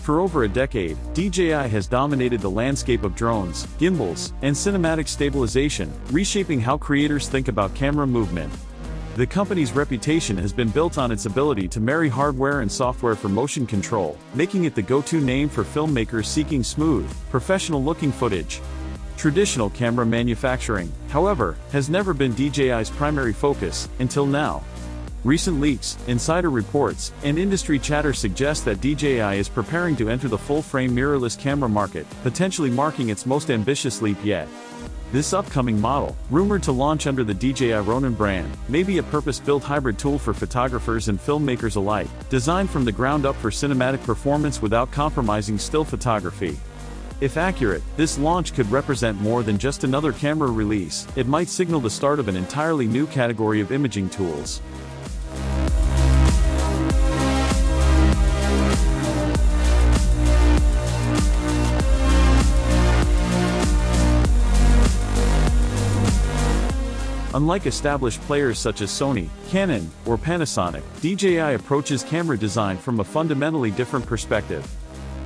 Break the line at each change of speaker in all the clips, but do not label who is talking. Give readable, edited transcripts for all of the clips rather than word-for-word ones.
For over a decade, DJI has dominated the landscape of drones, gimbals, and cinematic stabilization, reshaping how creators think about camera movement. The company's reputation has been built on its ability to marry hardware and software for motion control, making it the go-to name for filmmakers seeking smooth, professional-looking footage. Traditional camera manufacturing, however, has never been DJI's primary focus, until now. Recent leaks, insider reports, and industry chatter suggest that DJI is preparing to enter the full-frame mirrorless camera market, potentially marking its most ambitious leap yet. This upcoming model, rumored to launch under the DJI Ronin brand, may be a purpose-built hybrid tool for photographers and filmmakers alike, designed from the ground up for cinematic performance without compromising still photography. If accurate, this launch could represent more than just another camera release. It might signal the start of an entirely new category of imaging tools. Unlike established players such as Sony, Canon, or Panasonic, DJI approaches camera design from a fundamentally different perspective.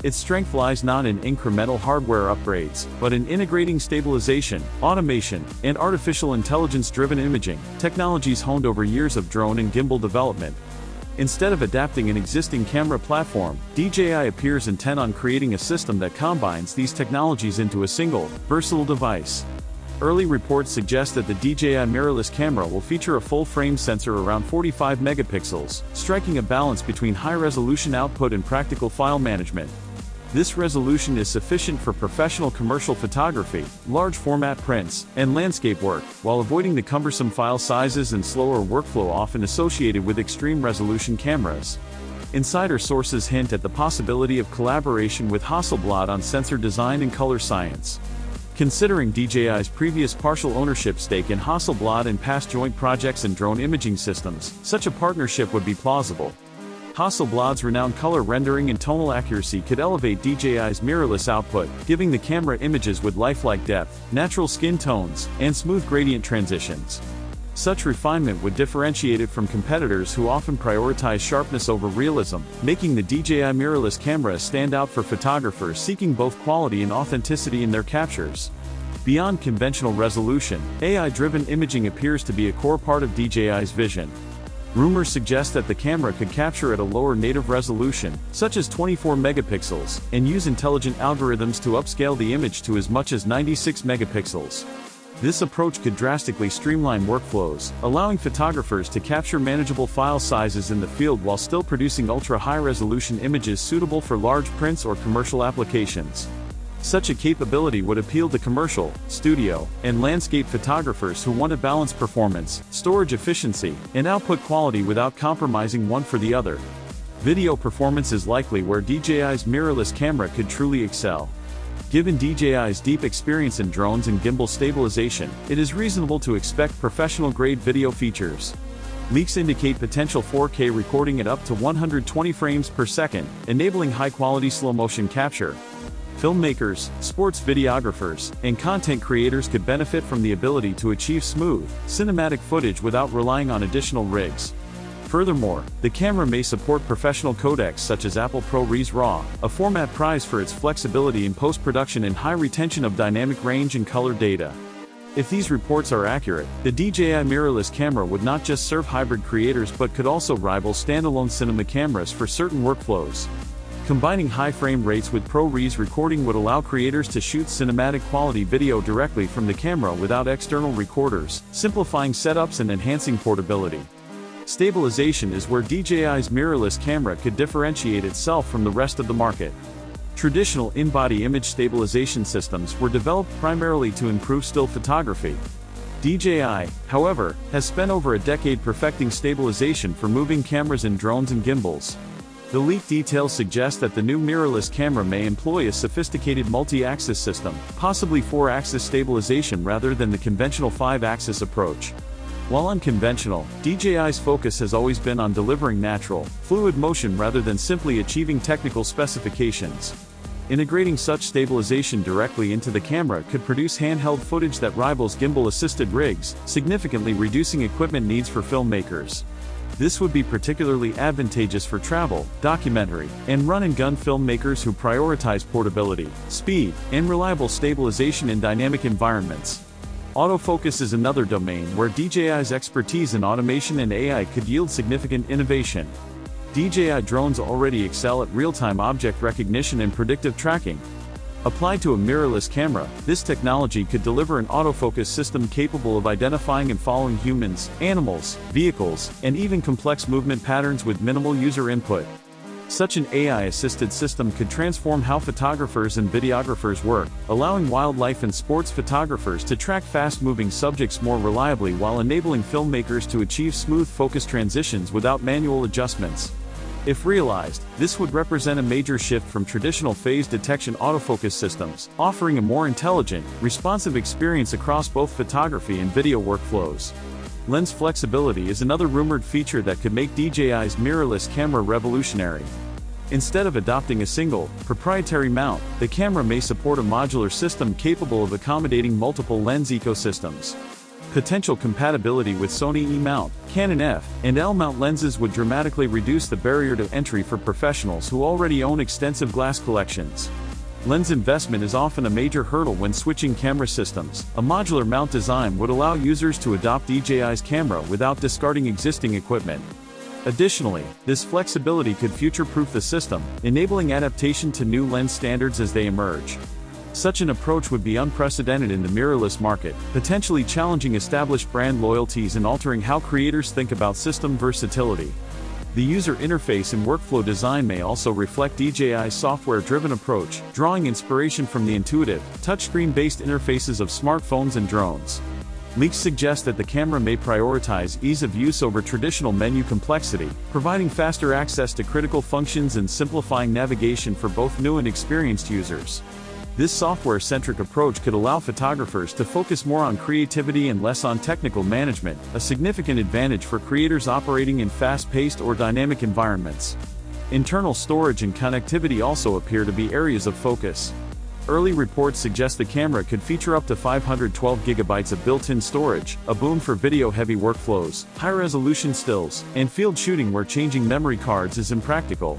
Its strength lies not in incremental hardware upgrades, but in integrating stabilization, automation, and artificial intelligence-driven imaging, technologies honed over years of drone and gimbal development. Instead of adapting an existing camera platform, DJI appears intent on creating a system that combines these technologies into a single, versatile device. Early reports suggest that the DJI Mirrorless Camera will feature a full-frame sensor around 45 megapixels, striking a balance between high-resolution output and practical file management. This resolution is sufficient for professional commercial photography, large-format prints, and landscape work, while avoiding the cumbersome file sizes and slower workflow often associated with extreme-resolution cameras. Insider sources hint at the possibility of collaboration with Hasselblad on sensor design and color science. Considering DJI's previous partial ownership stake in Hasselblad and past joint projects in drone imaging systems, such a partnership would be plausible. Hasselblad's renowned color rendering and tonal accuracy could elevate DJI's mirrorless output, giving the camera images with lifelike depth, natural skin tones, and smooth gradient transitions. Such refinement would differentiate it from competitors who often prioritize sharpness over realism, making the DJI mirrorless camera stand out for photographers seeking both quality and authenticity in their captures. Beyond conventional resolution, AI-driven imaging appears to be a core part of DJI's vision. Rumors suggest that the camera could capture at a lower native resolution, such as 24 megapixels, and use intelligent algorithms to upscale the image to as much as 96 megapixels. This approach could drastically streamline workflows, allowing photographers to capture manageable file sizes in the field while still producing ultra-high-resolution images suitable for large prints or commercial applications. Such a capability would appeal to commercial, studio, and landscape photographers who want to balance performance, storage efficiency, and output quality without compromising one for the other. Video performance is likely where DJI's mirrorless camera could truly excel. Given DJI's deep experience in drones and gimbal stabilization, it is reasonable to expect professional-grade video features. Leaks indicate potential 4K recording at up to 120 frames per second, enabling high-quality slow-motion capture. Filmmakers, sports videographers, and content creators could benefit from the ability to achieve smooth, cinematic footage without relying on additional rigs. Furthermore, the camera may support professional codecs such as Apple ProRes RAW, a format prized for its flexibility in post-production and high retention of dynamic range and color data. If these reports are accurate, the DJI mirrorless camera would not just serve hybrid creators but could also rival standalone cinema cameras for certain workflows. Combining high frame rates with ProRes recording would allow creators to shoot cinematic quality video directly from the camera without external recorders, simplifying setups and enhancing portability. Stabilization is where DJI's mirrorless camera could differentiate itself from the rest of the market. Traditional in-body image stabilization systems were developed primarily to improve still photography. DJI, however, has spent over a decade perfecting stabilization for moving cameras in drones and gimbals. The leaked details suggest that the new mirrorless camera may employ a sophisticated multi-axis system, possibly 4-axis stabilization rather than the conventional 5-axis approach. While unconventional, DJI's focus has always been on delivering natural, fluid motion rather than simply achieving technical specifications. Integrating such stabilization directly into the camera could produce handheld footage that rivals gimbal-assisted rigs, significantly reducing equipment needs for filmmakers. This would be particularly advantageous for travel, documentary, and run-and-gun filmmakers who prioritize portability, speed, and reliable stabilization in dynamic environments. Autofocus is another domain where DJI's expertise in automation and AI could yield significant innovation. DJI drones already excel at real-time object recognition and predictive tracking. Applied to a mirrorless camera, this technology could deliver an autofocus system capable of identifying and following humans, animals, vehicles, and even complex movement patterns with minimal user input. Such an AI-assisted system could transform how photographers and videographers work, allowing wildlife and sports photographers to track fast-moving subjects more reliably while enabling filmmakers to achieve smooth focus transitions without manual adjustments. If realized, this would represent a major shift from traditional phase detection autofocus systems, offering a more intelligent, responsive experience across both photography and video workflows. Lens flexibility is another rumored feature that could make DJI's mirrorless camera revolutionary. Instead of adopting a single, proprietary mount, the camera may support a modular system capable of accommodating multiple lens ecosystems. Potential compatibility with Sony E-mount, Canon F, and L-mount lenses would dramatically reduce the barrier to entry for professionals who already own extensive glass collections. Lens investment is often a major hurdle when switching camera systems. A modular mount design would allow users to adopt DJI's camera without discarding existing equipment. Additionally, this flexibility could future-proof the system, enabling adaptation to new lens standards as they emerge. Such an approach would be unprecedented in the mirrorless market, potentially challenging established brand loyalties and altering how creators think about system versatility. The user interface and workflow design may also reflect DJI's software-driven approach, drawing inspiration from the intuitive, touchscreen-based interfaces of smartphones and drones. Leaks suggest that the camera may prioritize ease of use over traditional menu complexity, providing faster access to critical functions and simplifying navigation for both new and experienced users. This software-centric approach could allow photographers to focus more on creativity and less on technical management, a significant advantage for creators operating in fast-paced or dynamic environments. Internal storage and connectivity also appear to be areas of focus. Early reports suggest the camera could feature up to 512 GB of built-in storage, a boon for video-heavy workflows, high-resolution stills, and field shooting where changing memory cards is impractical.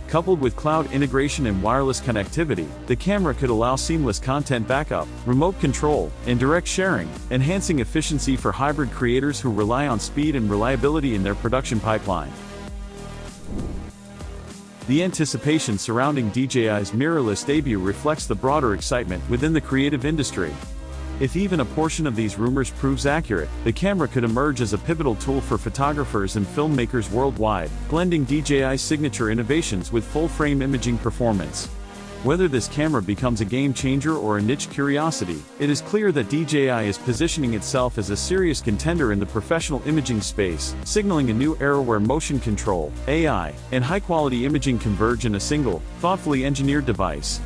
Coupled with cloud integration and wireless connectivity, the camera could allow seamless content backup, remote control, and direct sharing, enhancing efficiency for hybrid creators who rely on speed and reliability in their production pipeline. The anticipation surrounding DJI's mirrorless debut reflects the broader excitement within the creative industry. If even a portion of these rumors proves accurate, the camera could emerge as a pivotal tool for photographers and filmmakers worldwide, blending DJI's signature innovations with full-frame imaging performance. Whether this camera becomes a game-changer or a niche curiosity, it is clear that DJI is positioning itself as a serious contender in the professional imaging space, signaling a new era where motion control, AI, and high-quality imaging converge in a single, thoughtfully engineered device.